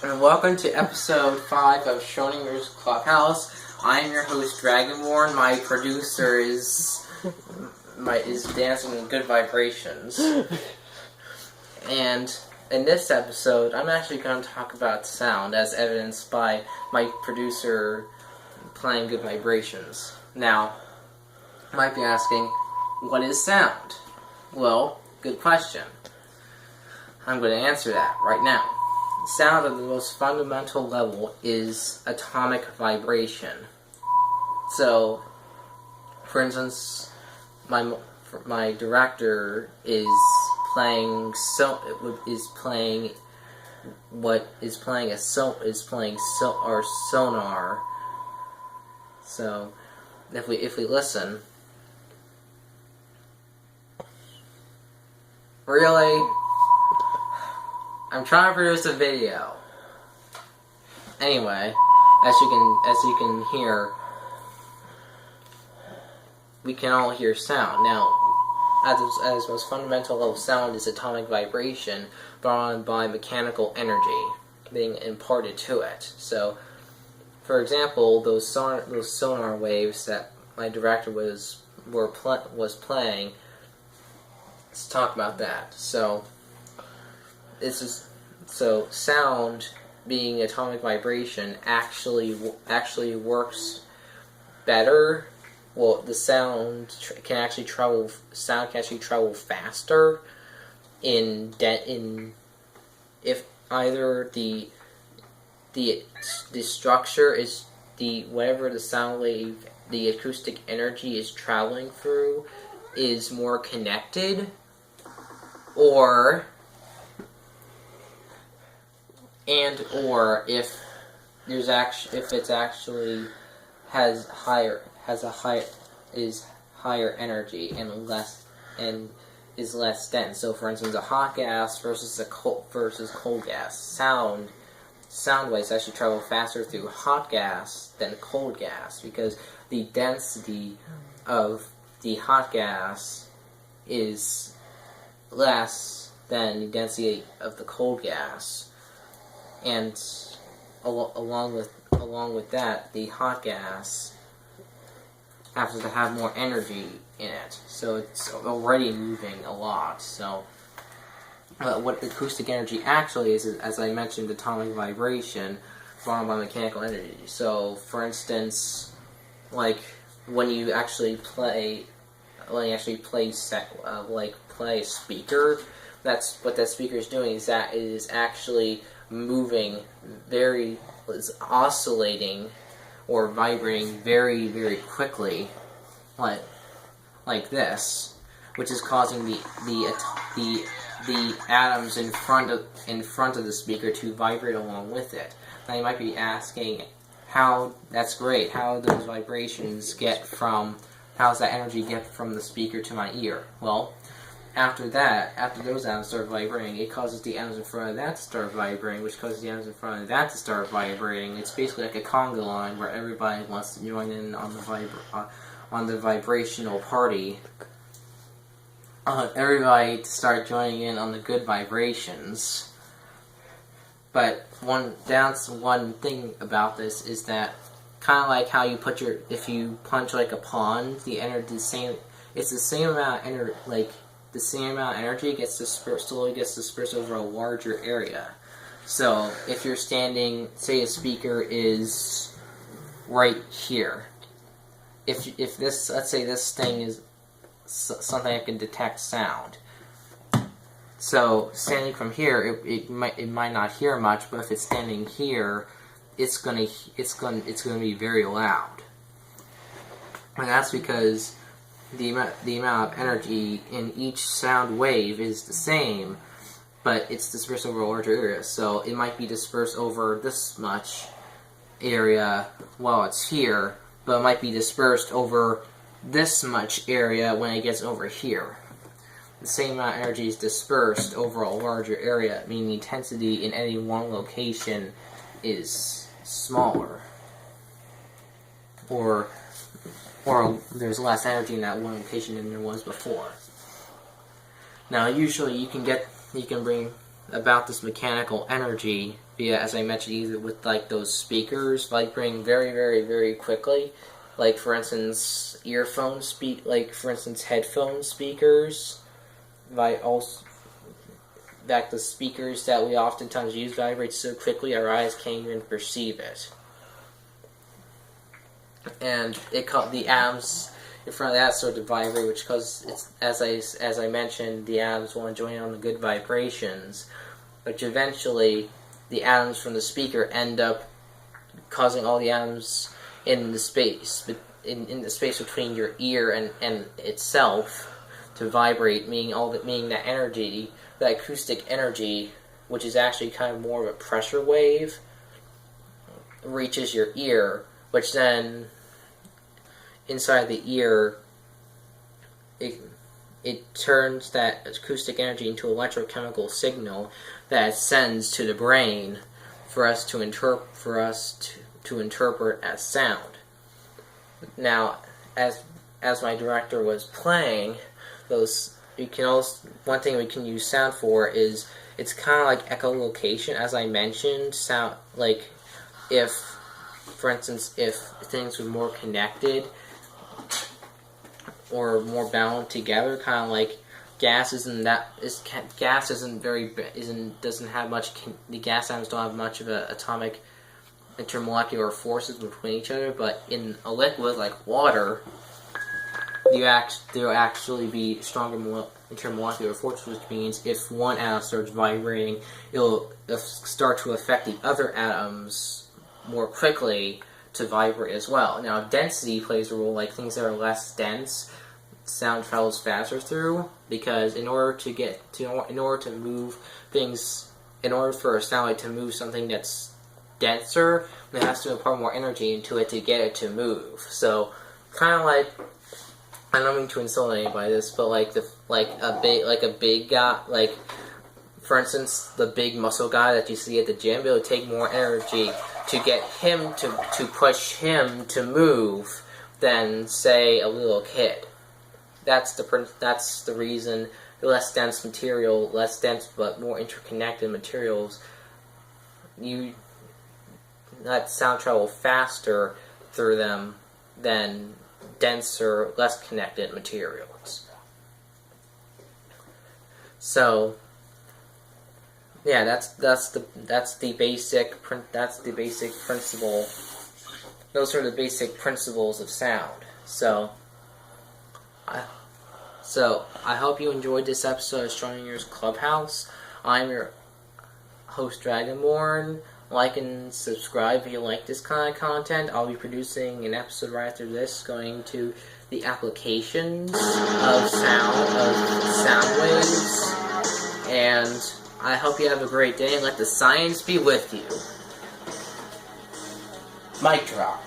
and welcome to episode 5 of Schrodinger's Clubhouse. I am your host, Dragonborn. My producer is dancing in good vibrations. And in this episode, I'm actually going to talk about sound, as evidenced by my producer playing good vibrations. Now, you might be asking, what is sound? Well, good question. I'm going to answer that right now. Sound at the most fundamental level is atomic vibration. So, for instance, my director is playing our sonar. So, if we listen, really. I'm trying to produce a video. Anyway, as you can hear, we can all hear sound. Now, at its most fundamental level, sound is atomic vibration brought on by mechanical energy being imparted to it. So, for example, those sonar waves that my director was playing. Let's talk about that. So sound, being atomic vibration, actually works better. Well, the sound can actually travel faster if either the structure is whatever the sound wave, the acoustic energy is traveling through, is more connected, or if it's actually has higher energy and is less dense. So, for instance, a hot gas versus cold gas. Sound waves actually travel faster through hot gas than cold gas because the density of the hot gas is less than the density of the cold gas. And along with that, the hot gas happens to have more energy in it, so it's already moving a lot. So, what acoustic energy actually is, as I mentioned, atomic vibration brought on by mechanical energy. So, for instance, like when you actually play a speaker, that's what that speaker is doing. Is that it is actually moving is oscillating or vibrating very, very quickly, like this, which is causing the atoms in front of the speaker to vibrate along with it. Now you might be asking, that's great. How those vibrations how's that energy get from the speaker to my ear? Well, after those atoms start vibrating, it causes the atoms in front of that to start vibrating, which causes the atoms in front of that to start vibrating. It's basically like a conga line where everybody wants to join in on the vibrational party. Everybody to start joining in on the good vibrations. But one thing about this is that, kind of like how you if you punch like a pawn, it's the same amount of energy slowly gets dispersed over a larger area. So if you're standing, say a speaker is right here. If this, let's say this thing is something that can detect sound. So standing from here, it might not hear much, but if it's standing here, it's gonna be very loud. And that's because the amount of energy in each sound wave is the same, but it's dispersed over a larger area. So it might be dispersed over this much area while it's here, but it might be dispersed over this much area when it gets over here. The same amount of energy is dispersed over a larger area, meaning the intensity in any one location is smaller. Or there's less energy in that one location than there was before. Now, usually you can bring about this mechanical energy via, as I mentioned, either with like those speakers vibrating very, very, very quickly, like for instance, headphone speakers, that the speakers that we oftentimes use vibrate so quickly our eyes can't even perceive it. And the atoms in front of that start to vibrate, which causes it's as I mentioned, the atoms want to join in on the good vibrations, which eventually the atoms from the speaker end up causing all the atoms in the space between your ear and itself to vibrate, meaning that energy, that acoustic energy, which is actually kind of more of a pressure wave, reaches your ear, which then inside the ear it turns that acoustic energy into electrochemical signal that it sends to the brain for us to interpret as sound. Now, as my director was playing, one thing we can use sound for is it's kind of like echolocation, as I mentioned. Sound, like for instance, if things were more connected or more bound together, kind of like the gas atoms don't have much of an atomic intermolecular forces between each other, but in a liquid like water, there will actually be stronger intermolecular forces, which means if one atom starts vibrating, it'll start to affect the other atoms more quickly to vibrate as well. Now, density plays a role. Like things that are less dense, sound travels faster through, because in order for a sound wave to move something that's denser, it has to impart more energy into it to get it to move. So, kind of like, I don't mean to insult anybody by this, but a big guy, like for instance, the big muscle guy that you see at the gym, it would take more energy to get him to push him to move than, say, a little kid. That's the reason less dense but more interconnected materials, let sound travel faster through them than denser, less connected materials. So, yeah, that's the basic principle. Those are the basic principles of sound. So I hope you enjoyed this episode of Schrodinger's Clubhouse. I'm your host, Dragonborn. Like and subscribe if you like this kind of content. I'll be producing an episode right after this going to the applications of sound waves. And I hope you have a great day and let the science be with you. Mic drop.